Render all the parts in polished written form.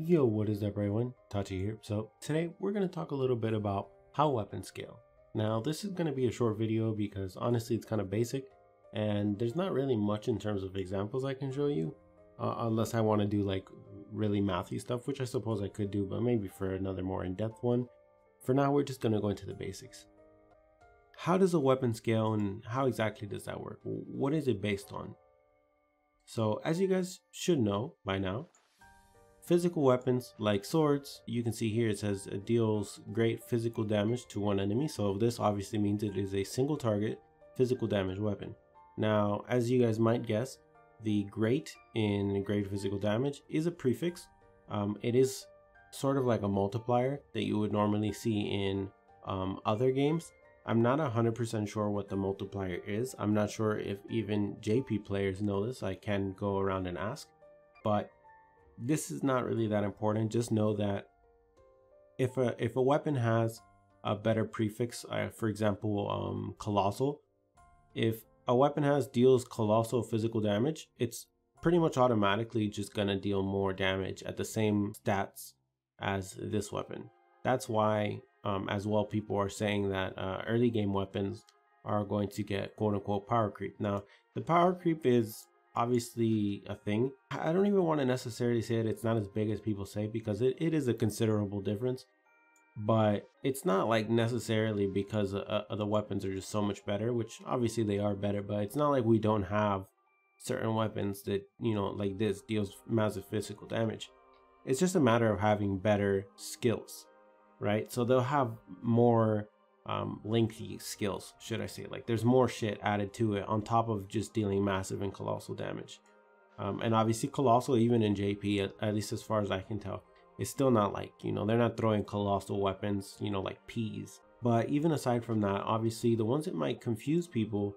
Yo, what is up everyone? Tachi here. So today we're going to talk a little bit about how weapons scale. Now this is going to be a short video because honestly it's kind of basic and there's not really much in terms of examples I can show you unless I want to do like really mathy stuff, which I suppose I could do, but maybe for another more in-depth one. For now we're just going to go into the basics. How does a weapon scale and how exactly does that work? What is it based on? So as you guys should know by now, physical weapons like swords, you can see here it says it deals great physical damage to one enemy. So this obviously means it is a single target physical damage weapon. Now, as you guys might guess, the great in great physical damage is a prefix. It is sort of like a multiplier that you would normally see in other games. I'm not 100% sure what the multiplier is. I'm not sure if even JP players know this. I can go around and ask, but this is not really that important. Just know that if a weapon has a better prefix, for example, colossal, if a weapon deals colossal physical damage, it's pretty much automatically just gonna deal more damage at the same stats as this weapon. That's why as well people are saying that early game weapons are going to get quote unquote power creep. Now the power creep is obviously a thing. I don't even want to necessarily say it's not as big as people say, because it is a considerable difference, but it's not like necessarily because the weapons are just so much better, which obviously they are better, but it's not like we don't have certain weapons that, you know, like this deals massive physical damage. It's just a matter of having better skills, right? So they'll have more lengthy skills, should I say. Like there's more shit added to it on top of just dealing massive and colossal damage. And obviously colossal, even in JP, at least as far as I can tell, it's still not like, you know, they're not throwing colossal weapons, you know, like peas. But even aside from that, obviously the ones that might confuse people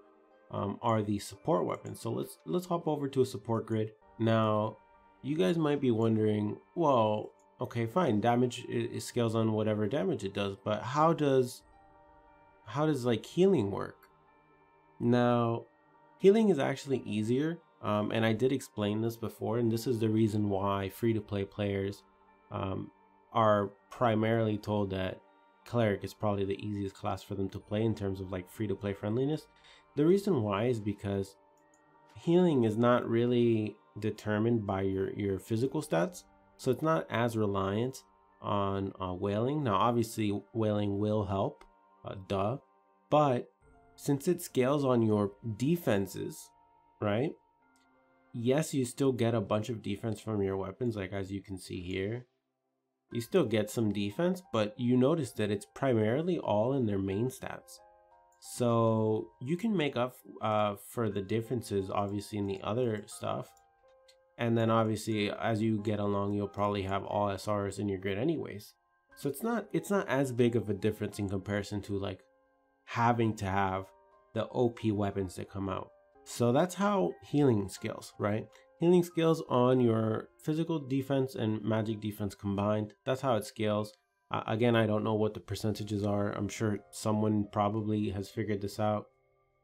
are the support weapons. So let's hop over to a support grid. Now you guys might be wondering, well, okay, fine, damage it scales on whatever damage it does, but how does like healing work? Now healing is actually easier, and I did explain this before, and this is the reason why free-to-play players are primarily told that cleric is probably the easiest class for them to play in terms of like free-to-play friendliness. The reason why is because healing is not really determined by your physical stats, so it's not as reliant on wailing. Now obviously wailing will help, duh, but since it scales on your defenses, right? Yes, you still get a bunch of defense from your weapons, like as you can see here. You still get some defense, but you notice that it's primarily all in their main stats. So you can make up for the differences obviously in the other stuff. And then obviously as you get along, you'll probably have all SRs in your grid anyways. So it's not as big of a difference in comparison to like having to have the OP weapons that come out. So that's how healing scales, right? Healing scales on your physical defense and magic defense combined. That's how it scales. Again, I don't know what the percentages are. I'm sure someone probably has figured this out.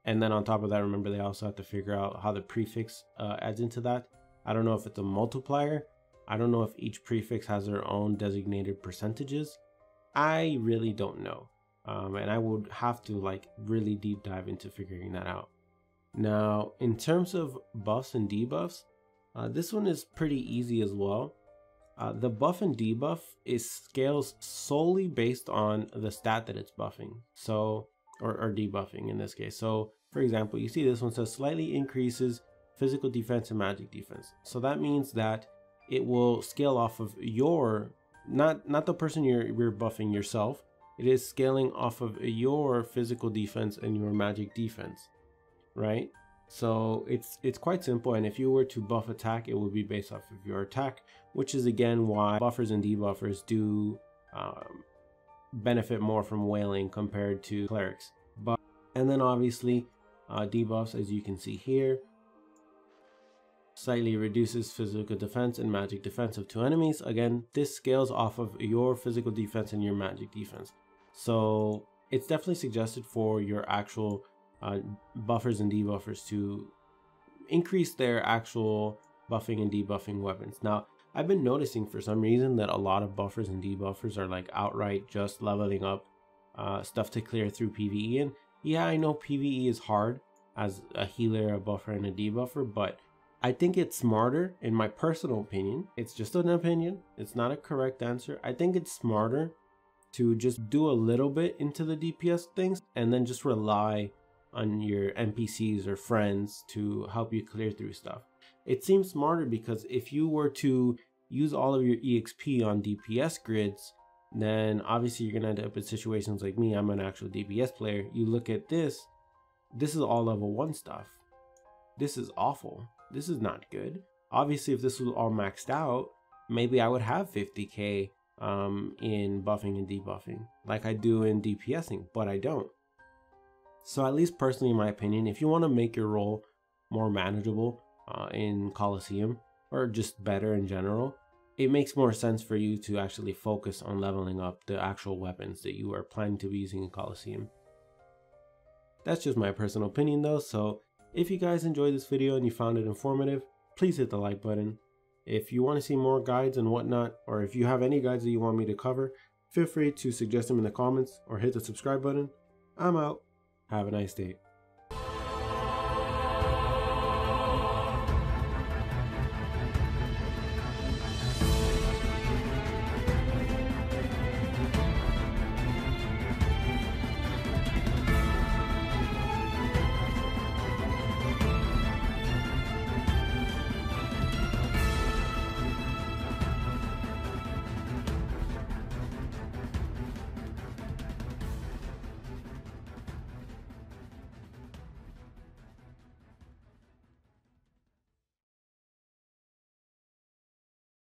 And then on top of that, remember they also have to figure out how the prefix adds into that. I don't know if it's a multiplier. I don't know if each prefix has their own designated percentages. I really don't know. And I would have to like really deep dive into figuring that out. Now, in terms of buffs and debuffs, this one is pretty easy as well. The buff and debuff scales solely based on the stat that it's buffing. So, or debuffing in this case. So for example, you see this one says slightly increases physical defense and magic defense. So that means that it will scale off of your, not the person you're buffing yourself. It is scaling off of your physical defense and your magic defense, right? So it's quite simple. And if you were to buff attack, it would be based off of your attack, which is again why buffers and debuffers do benefit more from wailing compared to clerics. And then obviously debuffs, as you can see here, slightly reduces physical defense and magic defense of two enemies. Again, this scales off of your physical defense and your magic defense. So it's definitely suggested for your actual buffers and debuffers to increase their actual buffing and debuffing weapons. Now, I've been noticing for some reason that a lot of buffers and debuffers are like outright just leveling up stuff to clear through PvE. And yeah, I know PvE is hard as a healer, a buffer, and a debuffer, but I think it's smarter, in my personal opinion, it's just an opinion, it's not a correct answer. I think it's smarter to just do a little bit into the DPS things and then just rely on your NPCs or friends to help you clear through stuff. It seems smarter because if you were to use all of your EXP on DPS grids, then obviously you're gonna end up in situations like me. I'm an actual DPS player. You look at this is all level 1 stuff. This is awful. This is not good. Obviously, if this was all maxed out, maybe I would have 50k in buffing and debuffing like I do in DPSing, but I don't. So at least personally, in my opinion, if you want to make your role more manageable in Coliseum, or just better in general, it makes more sense for you to actually focus on leveling up the actual weapons that you are planning to be using in Coliseum. That's just my personal opinion though, so if you guys enjoyed this video and you found it informative, please hit the like button. If you want to see more guides and whatnot, or if you have any guides that you want me to cover, feel free to suggest them in the comments or hit the subscribe button. I'm out. Have a nice day.